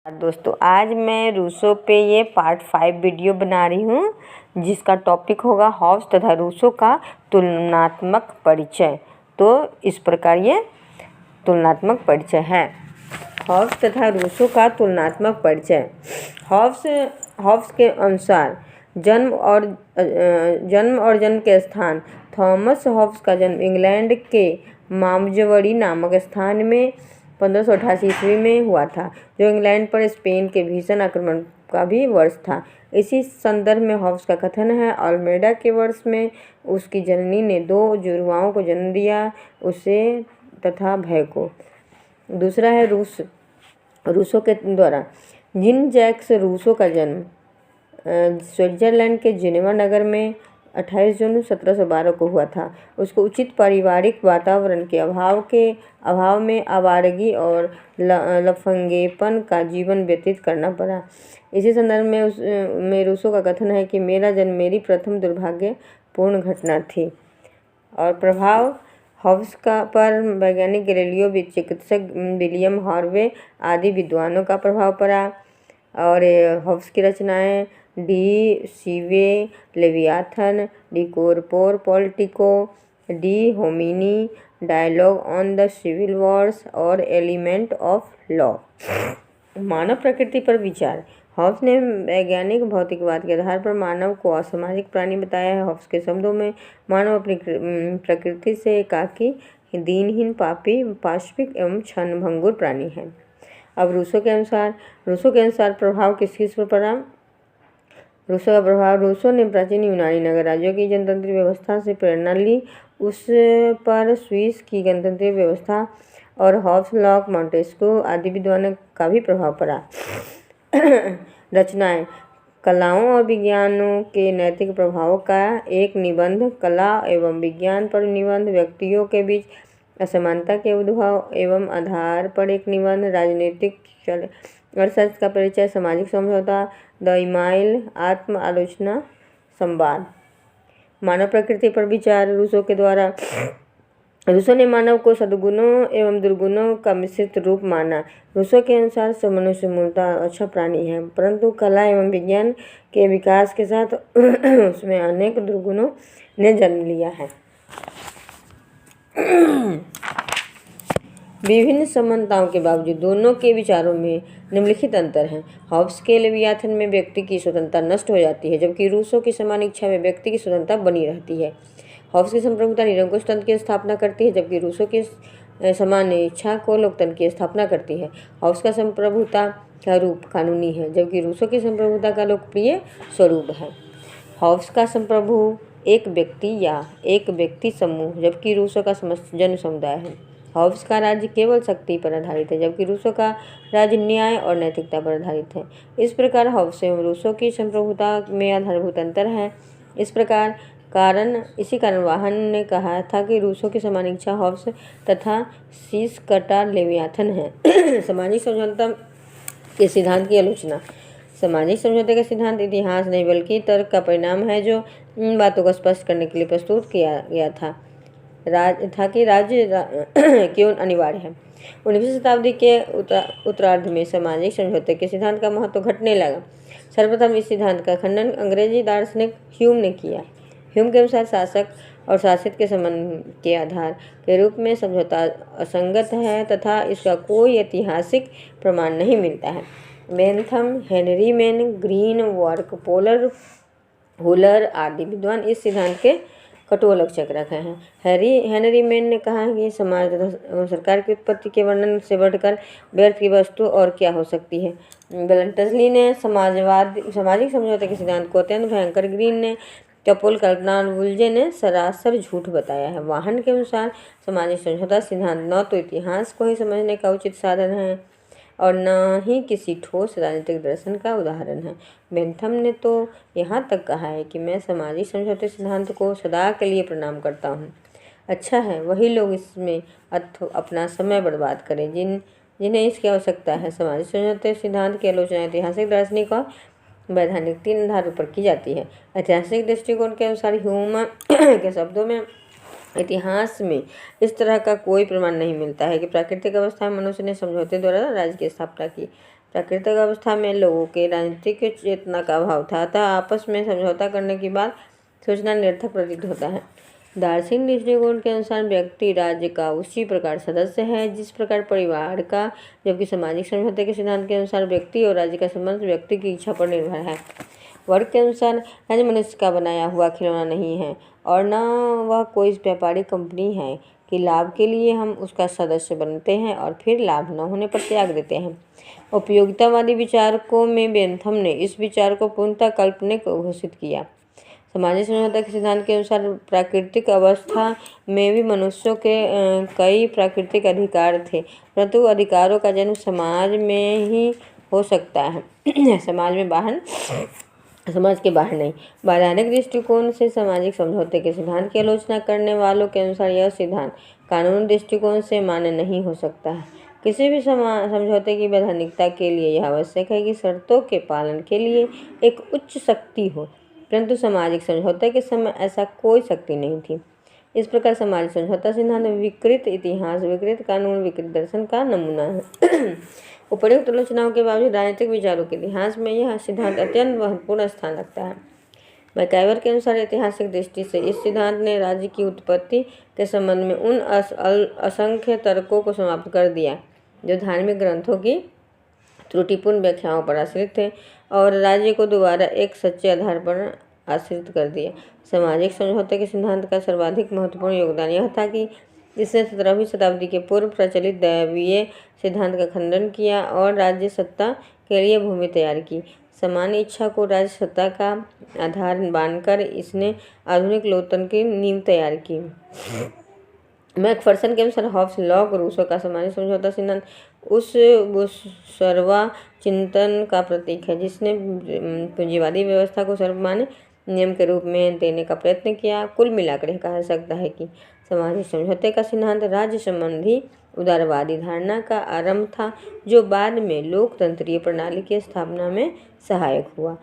दोस्तों, आज मैं रूसो पे ये पार्ट 5 वीडियो बना रही हूँ जिसका टॉपिक होगा हॉब्स तथा रूसो का तुलनात्मक परिचय। तो इस प्रकार ये तुलनात्मक परिचय है। हॉब्स तथा रूसो का तुलनात्मक परिचय। हॉब्स के अनुसार जन्म और जन्म के स्थान। थॉमस हॉब्स का जन्म इंग्लैंड के मामजवड़ी नामक स्थान में 1588 ईस्वी में हुआ था, जो इंग्लैंड पर स्पेन के भीषण आक्रमण का भी वर्ष था। इसी संदर्भ में हॉब्स का कथन है, अल्मेडा के वर्ष में उसकी जननी ने 2 जुड़वाओं को जन्म दिया, उसे तथा भय को। दूसरा है रूसो के द्वारा। जीन जैक्स रूसो का जन्म स्विट्जरलैंड के जिनेवा नगर में 28 जून 1712 को हुआ था। उसको उचित पारिवारिक वातावरण के अभाव में आवारगी और लफंगेपन का जीवन व्यतीत करना पड़ा। इसी संदर्भ में रूसो का कथन है कि मेरा जन्म मेरी प्रथम दुर्भाग्यपूर्ण घटना थी। और प्रभाव हॉब्स पर वैज्ञानिक गैलीलियो, चिकित्सक विलियम हार्वे आदि विद्वानों का प्रभाव पड़ा। और हॉब्स की रचनाएं De Cive Leviathan, De Corpore Politico, De Homine, dialogue on the civil wars और एलिमेंट ऑफ लॉ। मानव प्रकृति पर विचार। हॉब्स ने वैज्ञानिक भौतिकवाद के आधार पर मानव को असामाजिक प्राणी बताया है। हॉब्स के शब्दों में मानव अपनी प्रकृति से एकाकी, दीनहीन, पापी, पाशविक एवं क्षणभंगुर प्राणी है। अब रूसो के अनुसार प्रभाव किस पर पड़ा। रूसो का प्रभाव। रूसो ने प्राचीन यूनानी नगर राज्यों की जनतंत्री व्यवस्था से प्रेरणा ली। उस पर स्विस की गणतंत्रीय व्यवस्था और हॉब्स, लॉक, मॉन्टेस्क्यू आदि विद्वानों का भी प्रभाव पड़ा। रचनाएं। कलाओं और विज्ञानों के नैतिक प्रभावों का एक निबंध, कला एवं विज्ञान पर निबंध, व्यक्तियों के बीच असमानता के उद्भव एवं आधार पर एक निबंध, राजनीतिक अर्थशास्त्र का परिचय, सामाजिक समझौता, द इमाइल, आत्म आलोचना, संवाद। मानव प्रकृति पर विचार। रूसो के द्वारा। रूसो ने मानव को सद्गुणों एवं दुर्गुणों का मिश्रित रूप माना। रूसो के अनुसार मनुष्य मूलतः अच्छा प्राणी है, परंतु कला एवं विज्ञान के विकास के साथ उसमें अनेक दुर्गुणों ने जन्म लिया है। विभिन्न समानताओं के बावजूद दोनों के विचारों में निम्नलिखित अंतर हैं। हॉब्स के लेवियाथन में व्यक्ति की स्वतंत्रता नष्ट हो जाती है, जबकि रूसो की समान इच्छा में व्यक्ति की स्वतंत्रता बनी रहती है। हॉब्स की संप्रभुता निरंकुश तंत्र की स्थापना करती है, जबकि रूसो की समान इच्छा को लोकतंत्र की स्थापना करती है। हॉब्स का संप्रभुता का रूप कानूनी है, जबकि रूसो की संप्रभुता का लोकप्रिय स्वरूप है। हॉब्स का संप्रभु एक व्यक्ति या एक व्यक्ति समूह, जबकि रूसो का जन समुदाय है। हॉब्स का राज्य केवल शक्ति पर आधारित है, जबकि रूसो का राज्य न्याय और नैतिकता पर आधारित है। इस प्रकार हॉब्स एवं रूसो की संप्रभुता में आधारभूत अंतर है। इसी कारण वाहन ने कहा था कि रूसो की समान इच्छा हॉब्स तथा सीसकटा लेवियाथन है। सामाजिक समझौता के सिद्धांत की आलोचना। सामाजिक समझौते का सिद्धांत इतिहास नहीं बल्कि तर्क का परिणाम है, जो इन बातों को स्पष्ट करने के लिए प्रस्तुत किया गया था कि राज्य क्यों अनिवार्य है। 19वीं शताब्दी के उत्तरार्ध में सामाजिक समझौते के सिद्धांत का महत्व घटने लगा। सर्वप्रथम इस सिद्धांत का खंडन अंग्रेजी दार्शनिक ह्यूम ने किया। ह्यूम के अनुसार शासक और शासित के संबंध के आधार के रूप में समझौता असंगत है तथा इसका कोई ऐतिहासिक प्रमाण नहीं मिलता है। Bentham, Henry man, green, work, polar, हुलर आदि विद्वान इस सिद्धांत के कटु आलोचक रखे हैं। हेनरी मैन ने कहा कि समाज तथा सरकार की उत्पत्ति के वर्णन से बढ़कर व्यर्थ की वस्तु और क्या हो सकती है। बेल्टजली ने सामाजिक समझौते के सिद्धांत को अत्यंत भयंकर, ग्रीन ने कपोल कल्पना और वुलजे ने सरासर झूठ बताया है। वाहन के अनुसार सामाजिक समझौता सिद्धांत न तो इतिहास को ही समझने का उचित साधन है और न ही किसी ठोस राजनीतिक दर्शन का उदाहरण है। बेंथम ने तो यहाँ तक कहा है कि मैं सामाजिक समझौते सिद्धांत को सदा के लिए प्रणाम करता हूँ। अच्छा है वही लोग इसमें अपना समय बर्बाद करें जिन्हें इसकी आवश्यकता है। सामाजिक समझौते सिद्धांत की आलोचना ऐतिहासिक, दार्शनिक और वैधानिक 3 आधारों पर की जाती है। ऐतिहासिक दृष्टिकोण के अनुसार ह्यूम के शब्दों में इतिहास में इस तरह का कोई प्रमाण नहीं मिलता है कि प्राकृतिक अवस्था में मनुष्य ने समझौते द्वारा राज्य की स्थापना की। प्राकृतिक अवस्था में लोगों के राजनीतिक चेतना का अभाव था, अतः आपस में समझौता करने की बात सोचना निरर्थक प्रतीत होता है। दार्शनिक दृष्टिकोण के अनुसार व्यक्ति राज्य का उसी प्रकार सदस्य है जिस प्रकार परिवार का, जबकि सामाजिक समझौते के सिद्धांत के अनुसार व्यक्ति और राज्य का संबंध व्यक्ति की इच्छा पर निर्भर है। वर्ग के अनुसार राज्य मनुष्य का बनाया हुआ खिलौना नहीं है और न वह कोई व्यापारिक कंपनी है कि लाभ के लिए हम उसका सदस्य बनते हैं और फिर लाभ न होने पर त्याग देते हैं। उपयोगितावादी विचारकों में बेंथम ने इस विचार को पूर्णतः काल्पनिक घोषित किया। सामाजिक समझौता के सिद्धांत के अनुसार प्राकृतिक अवस्था में भी मनुष्यों के कई प्राकृतिक अधिकार थे, परंतु अधिकारों का जन्म समाज में ही हो सकता है समाज के बाहर नहीं। वैधानिक दृष्टिकोण से सामाजिक समझौते के सिद्धांत की आलोचना करने वालों के अनुसार यह सिद्धांत कानूनी दृष्टिकोण से मान्य नहीं हो सकता है। किसी भी समझौते की वैधानिकता के लिए यह आवश्यक है कि शर्तों के पालन के लिए एक उच्च शक्ति हो, परंतु सामाजिक समझौते के समय ऐसा कोई शक्ति नहीं थी। इस प्रकार सामाजिक समझौता सिद्धांत विकृत इतिहास, विकृत कानून, विकृत दर्शन का नमूना है। उपर्युक्त आलोचनाओं के बावजूद राजनीतिक विचारों के इतिहास में यह सिद्धांत अत्यंत महत्वपूर्ण स्थान रखता है। मैकाइवर के अनुसार ऐतिहासिक दृष्टि से इस सिद्धांत ने राज्य की उत्पत्ति के संबंध में उन असंख्य तर्कों को समाप्त कर दिया जो धार्मिक ग्रंथों की त्रुटिपूर्ण व्याख्याओं पर आश्रित थे और राज्य को दोबारा एक सच्चे आधार पर आश्रित कर दिया। सामाजिक समझौते के सिद्धांत का सर्वाधिक महत्वपूर्ण योगदान यह था कि इसने 17वीं शताब्दी के पूर्व प्रचलित दैवीय सिद्धांत का खंडन किया और राज्य सत्ता के लिए भूमि तैयार की। सामान्य इच्छा को राज्य सत्ता का आधार मानकर इसने आधुनिक लोकतंत्र की नींव तैयार की। मैकफर्सन के अनुसार हॉब्स, लॉक, रूसो का सामाजिक समझौता सिद्धांत उस सर्वा चिंतन का प्रतीक है जिसने पूंजीवादी व्यवस्था को सर्वमान्य नियम के रूप में देने का प्रयत्न किया। कुल मिलाकर यह कहा जा सकता है कि सामाजिक समझौते का सिद्धांत राज्य संबंधी उदारवादी धारणा का आरंभ था जो बाद में लोकतंत्रीय प्रणाली की स्थापना में सहायक हुआ।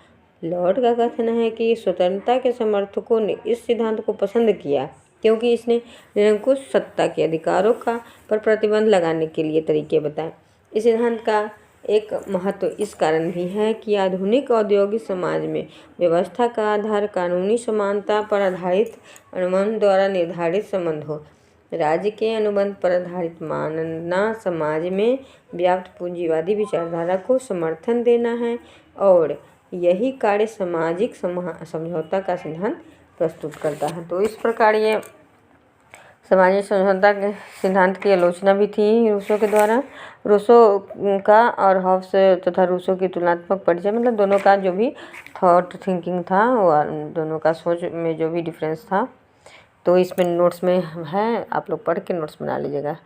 लॉर्ड का कथन है कि स्वतंत्रता के समर्थकों ने इस सिद्धांत को पसंद किया क्योंकि इसने निरंकुश सत्ता के अधिकारों पर प्रतिबंध लगाने के लिए तरीके बताए। इस सिद्धांत का एक महत्व इस कारण भी है कि आधुनिक औद्योगिक समाज में व्यवस्था का आधार कानूनी समानता पर आधारित अनुबंध द्वारा निर्धारित संबंध हो। राज्य के अनुबंध पर आधारित मानना समाज में व्याप्त पूंजीवादी विचारधारा को समर्थन देना है और यही कार्य सामाजिक समझौता का सिद्धांत प्रस्तुत करता है। तो इस प्रकार ये सामाजिक समझौता के सिद्धांत की आलोचना भी थी रूसो के द्वारा। रूसो का और हॉब्स तथा रूसो की तुलनात्मक परिचय, मतलब दोनों का जो भी थॉट थिंकिंग था वो दोनों का सोच में जो भी डिफरेंस था, तो इसमें नोट्स में है, आप लोग पढ़ के नोट्स बना लीजिएगा।